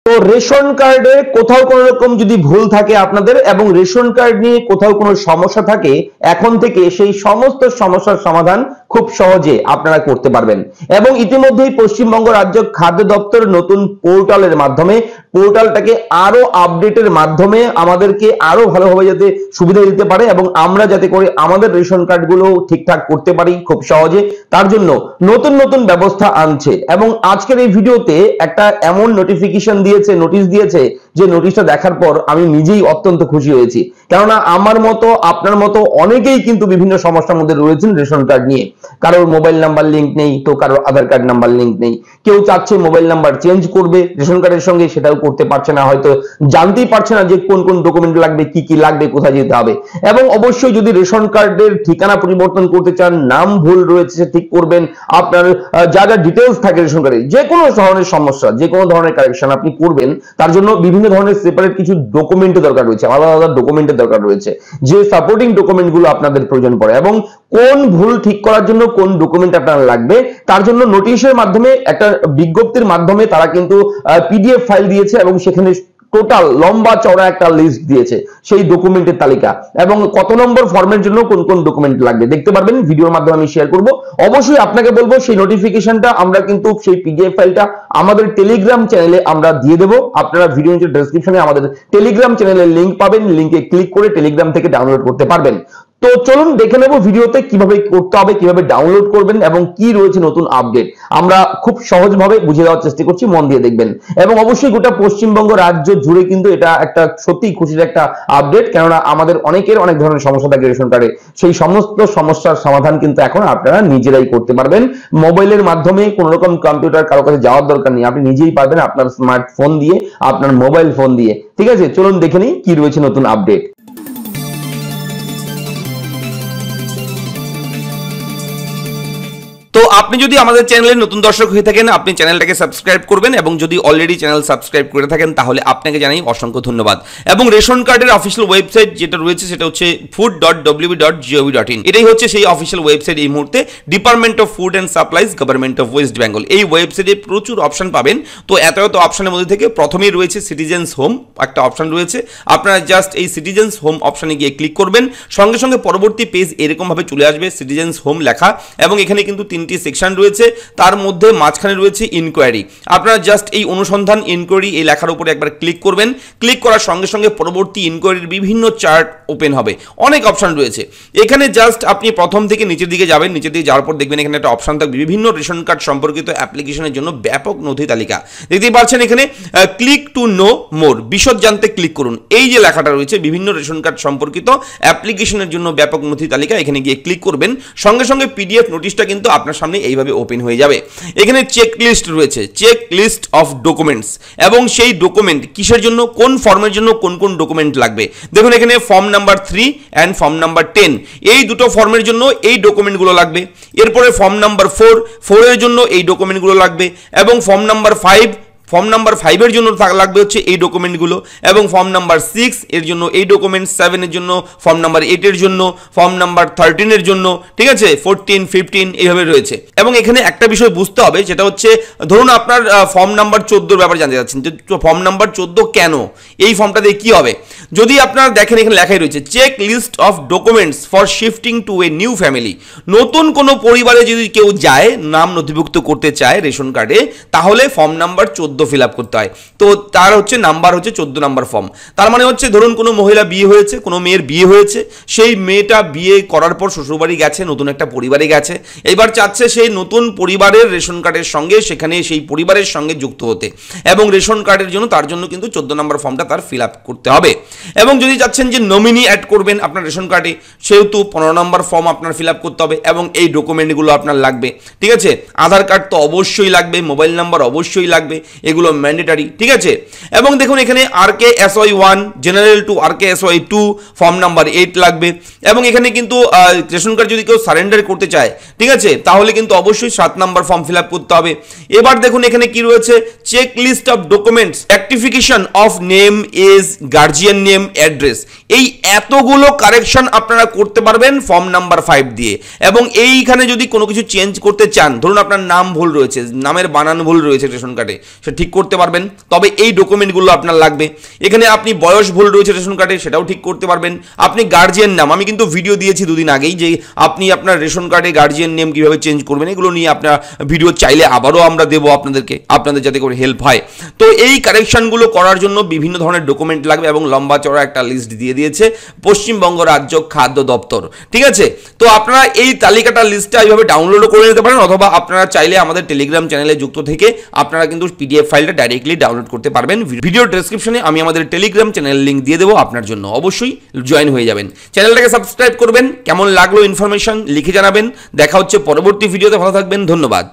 তো রেশন কার্ডে কোথাও কোনো রকম যদি ভুল থাকে আপনাদের এবং রেশন কার্ড নিয়ে কোথাও কোনো সমস্যা থাকে, এখন থেকে সেই সমস্ত সমস্যার সমাধান খুব সহজে আপনারা করতে পারবেন। এবং ইতিমধ্যেই পশ্চিমবঙ্গ রাজ্য খাদ্য দপ্তর নতুন পোর্টালের মাধ্যমে পোর্টালটাকে আরো আপডেটের মাধ্যমে আমাদেরকে আরো ভালোভাবে যাতে সুবিধা দিতে পারে এবং আমরা যাতে করে আমাদের রেশন কার্ডগুলো ঠিকঠাক করতে পারি খুব সহজে, তার জন্য নতুন নতুন ব্যবস্থা আনছে। এবং আজকের এই ভিডিওতে একটা এমন নোটিফিকেশন নোটিশ দিয়েছে যে নোটিশটা দেখার পর আমি নিজেই অত্যন্ত খুশি হয়েছি। কেননা আমার মতো আপনার মতো অনেকেই কিন্তু বিভিন্ন সমস্যার মধ্যে রয়েছেন রেশন কার্ড নিয়ে। কারোর মোবাইল নাম্বার লিঙ্ক নেই, তো কারোর আধার কার্ড নাম্বার লিঙ্ক নেই, কেউ চাচ্ছে মোবাইল নাম্বার চেঞ্জ করবে রেশন কার্ডের সঙ্গে, সেটাও করতে পারছে না, হয়তো জানতেই পারছে না যে কোন কোন ডকুমেন্ট লাগবে, কি কি লাগবে, কোথায় যেতে হবে। এবং অবশ্যই যদি রেশন কার্ডের ঠিকানা পরিবর্তন করতে চান, নাম ভুল রয়েছে ঠিক করবেন, আপনার যা যা ডিটেলস থাকে রেশন কার্ডে, যে কোনো ধরনের সমস্যা, যে কোনো ধরনের কারেকশন আপনি করবেন, তার জন্য বিভিন্ন ধরনের সেপারেট কিছু ডকুমেন্টের দরকার রয়েছে, আলাদা আলাদা ডকুমেন্টের দরকার রয়েছে, যে সাপোর্টিং ডকুমেন্ট গুলো আপনাদের প্রয়োজন পড়ে। এবং কোন ভুল ঠিক করার জন্য কোন ডকুমেন্ট আপনার লাগবে তার জন্য নোটিশের মাধ্যমে, একটা বিজ্ঞপ্তির মাধ্যমে তারা কিন্তু পিডিএফ ফাইল দিয়েছে এবং সেখানে টোটাল লম্বা চওড়া একটা লিস্ট দিয়েছে সেই ডকুমেন্টের তালিকা, এবং কত নম্বর ফর্মের জন্য কোন কোন ডকুমেন্ট লাগবে দেখতে পারবেন। ভিডিওর মাধ্যমে আমি শেয়ার করব। অবশ্যই আপনাকে বলবো সেই নোটিফিকেশনটা আমরা কিন্তু সেই পিডিএফ ফাইলটা আমাদের টেলিগ্রাম চ্যানেলে আমরা দিয়ে দেবো। আপনারা ভিডিও ডেসক্রিপশনে আমাদের টেলিগ্রাম চ্যানেলের লিংক পাবেন, লিংকে ক্লিক করে টেলিগ্রাম থেকে ডাউনলোড করতে পারবেন। তো চলুন দেখে নেব ভিডিওতে কিভাবে করতে হবে, কিভাবে ডাউনলোড করবেন এবং কি রয়েছে নতুন আপডেট। আমরা খুব সহজভাবে বুঝিয়ে দেওয়ার চেষ্টা করছি, মন দিয়ে দেখবেন। এবং অবশ্যই গোটা পশ্চিমবঙ্গ রাজ্য জুড়ে কিন্তু এটা একটা সত্যি খুশির একটা আপডেট, কেননা আমাদের অনেকের অনেক ধরনের সমস্যা থাকে রেশন কার্ডে, সেই সমস্ত সমস্যার সমাধান কিন্তু এখন আপনারা নিজেরাই করতে পারবেন মোবাইলের মাধ্যমে। কোনো রকম কম্পিউটার কারো কাছে যাওয়ার দরকার নেই, আপনি নিজেই পারবেন আপনার স্মার্টফোন দিয়ে, আপনার মোবাইল ফোন দিয়ে। ঠিক আছে, চলুন দেখে নিই কি রয়েছে নতুন আপডেট। তো আপনি যদি আমাদের চ্যানেলের নতুন দর্শক হয়ে থাকেন, আপনি চ্যানেলটাকে সাবস্ক্রাইব করবেন, এবং যদি অলরেডি চ্যানেল সাবস্ক্রাইব করে থাকেন তাহলে আপনাকে জানাই অসংখ্য ধন্যবাদ। এবং রেশন কার্ডের অফিসিয়াল ওয়েবসাইট যেটা রয়েছে সেটা হচ্ছে food.wb.gov.in। এটাই হচ্ছে সেই অফিসিয়াল ওয়েবসাইট এই মুহূর্তে, department of food and supplies, government of West Bengal. এই ওয়েবসাইটে প্রচুর অপশন পাবেন। তো এত অপশনের মধ্যে থেকে প্রথমেই রয়েছে সিটিজেন্স হোম, একটা অপশন রয়েছে। আপনারা জাস্ট এই সিটিজেন্স হোম অপশনে গিয়ে ক্লিক করবেন, সঙ্গে সঙ্গে পরবর্তী পেজ এরকমভাবে চলে আসবে, সিটিজেন্স হোম লেখা, এবং এখানে কিন্তু সেকশন রয়েছে, তার মধ্যে মাঝখানে রয়েছে ইনকোয়ারি। আপনারা জাস্ট এই অনুসন্ধান ইনকোয়ারি এই লেখার উপরে একবার ক্লিক করবেন, ক্লিক করার সঙ্গে সঙ্গে পরবর্তী ইনকোয়ারির বিভিন্ন চার্ট ওপেন হবে, অনেক অপশন রয়েছে এখানে। জাস্ট আপনি প্রথম থেকে নিচের দিকে যাবেন, নিচের দিকে যাওয়ার পর দেখবেন এখানে একটা অপশন থাকবে বিভিন্ন রেশন কার্ড সম্পর্কিত অ্যাপ্লিকেশনের জন্য ব্যাপক নথি তালিকা। দেখতেই পাচ্ছেন এখানে ক্লিক টু নো মোর, বিশদ জানতে ক্লিক করুন। এই যে লেখাটা রয়েছে বিভিন্ন রেশন কার্ড সম্পর্কিত অ্যাপ্লিকেশনের জন্য ব্যাপক নথি তালিকা, এখানে গিয়ে ক্লিক করবেন, সঙ্গে সঙ্গে পিডিএফ নোটিশটা কিন্তু আপনার সামনে এইভাবে ওপেন হয়ে যাবে। এখানে চেক লিস্ট রয়েছে, চেক লিস্ট অফ ডকুমেন্টস, এবং সেই ডকুমেন্ট কিসের জন্য, কোন ফর্মের জন্য কোন কোন ডকুমেন্ট লাগবে। দেখুন এখানে form number 3 and form number 10, এই দুটো ফর্মের জন্য এই ডকুমেন্টগুলো লাগবে। এরপরে ফর্ম নাম্বার 4 এর জন্য এই ডকুমেন্টগুলো লাগবে, এবং ফর্ম নাম্বার 5 এর জন্য লাগবে হচ্ছে এই ডকুমেন্টগুলো, এবং ফর্ম নাম্বার 6 এর জন্য এই ডকুমেন্ট, 7 এর জন্য, ফর্ম নাম্বার 8 এর জন্য, ফর্ম নাম্বার 13 এর জন্য, ঠিক আছে, 14, 15 এইভাবে রয়েছে। এবং এখানে একটা বিষয় বুঝতে হবে, যেটা হচ্ছে ধরুন আপনার ফর্ম নাম্বার 14 ব্যাপারে জানতে চাচ্ছেন, যে ফর্ম নাম্বার 14 কেন, এই ফর্মটা দিয়ে কি হবে। যদি আপনারা দেখেন এখানে লেখাই রয়েছে check list of documents for shifting to a new family. নতুন কোনো পরিবারে যদি কেউ যায়, নাম নথিভুক্ত করতে চায় রেশন কার্ডে, তাহলে ফর্ম নাম্বার 14 ফিল আপ করতে হয়। তো তার হচ্ছে নাম্বার হচ্ছে 14 নাম্বার ফর্ম। তার মানে হচ্ছে ধরুন কোনো মহিলা বিয়ে হয়েছে, কোনো মেয়ের বিয়ে হয়েছে, সেই মেয়েটা বিয়ে করার পর শ্বশুরবাড়ি গেছে, নতুন একটা পরিবারে গেছে, এবার চাচ্ছে সেই নতুন পরিবারের রেশন কার্ডের সঙ্গে সেখানে সেই পরিবারের সঙ্গে যুক্ত হতে, এবং রেশন কার্ডের জন্য তার জন্য কিন্তু 14 নাম্বার ফর্মটা তার ফিল আপ করতে হবে। এবং যদি চাচ্ছেন যে নমিনি অ্যাড করবেন আপনার রেশন কার্ডে, সেহেতু 15 নাম্বার ফর্ম আপনার ফিল আপ করতে হবে, এবং এই ডকুমেন্টগুলো আপনার লাগবে। ঠিক আছে, আধার কার্ড তো অবশ্যই লাগবে, মোবাইল নাম্বার অবশ্যই লাগবে, এগুলো ম্যান্ডেটারি। ঠিক আছে, এবং দেখুন এখানে RKSY1 general two RKSY2 form number 8 লাগবে, এবং এখানে কিন্তু রেশন কার্ড যদি কেউ সারেন্ডার করতে চায়, ঠিক আছে, তাহলে কিন্তু অবশ্যই 7 নাম্বার ফর্ম ফিল আপ করতে হবে। এবার দেখুন এখানে কি রয়েছে, check list of documents, rectification of name, age, guardian name, address, এই এতগুলো কারেকশন আপনারা করতে পারবেন ফর্ম নাম্বার 5 দিয়ে। এবং এইখানে যদি কোনো কিছু চেঞ্জ করতে চান, ধরুন আপনার নাম ভুল রয়েছে, নামের বানান ভুল রয়েছে রেশন কার্ডে, সেটা ঠিক করতে পারবেন। তবে এই ডকুমেন্টগুলো আপনার লাগবে। এখানে আপনি বয়স ভুল রয়েছে রেশন কার্ডে, সেটাও ঠিক করতে পারবেন। আপনি গার্জিয়ান নাম, আমি কিন্তু ভিডিও দিয়েছি দুদিন আগেই যে আপনি আপনার রেশন কার্ডে গার্জিয়ান নেম কীভাবে চেঞ্জ করবেন, এগুলো নিয়ে আপনার ভিডিও চাইলে আবারও আমরা দেবো আপনাদেরকে, আপনাদের যাতে করে হেল্প হয়। তো এই কারেকশনগুলো করার জন্য বিভিন্ন ধরনের ডকুমেন্ট লাগবে এবং লম্বা চড়া একটা লিস্ট দিয়ে দিয়েছে পশ্চিমবঙ্গ রাজ্য খাদ্য দপ্তর, ঠিক আছে। তো আপনারা এই তালিকাটা লিস্টটা এইভাবে ডাউনলোডও করে নিতে পারেন, অথবা আপনারা চাইলে আমাদের টেলিগ্রাম চ্যানেলে যুক্ত থেকে আপনারা কিন্তু পিডিএফ ফাইলটা ডাইরেক্টলি ডাউনলোড করতে পারবেন। ভিডিও ডেসক্রিপশনে আমি আমাদের টেলিগ্রাম চ্যানেল লিঙ্ক দিয়ে দেবো আপনার জন্য, অবশ্যই জয়েন হয়ে যাবেন। চ্যানেলটাকে সাবস্ক্রাইব করবেন। কেমন লাগলো ইনফরমেশন লিখে জানাবেন। দেখা হচ্ছে পরবর্তী ভিডিওতে, ভালো থাকবেন, ধন্যবাদ।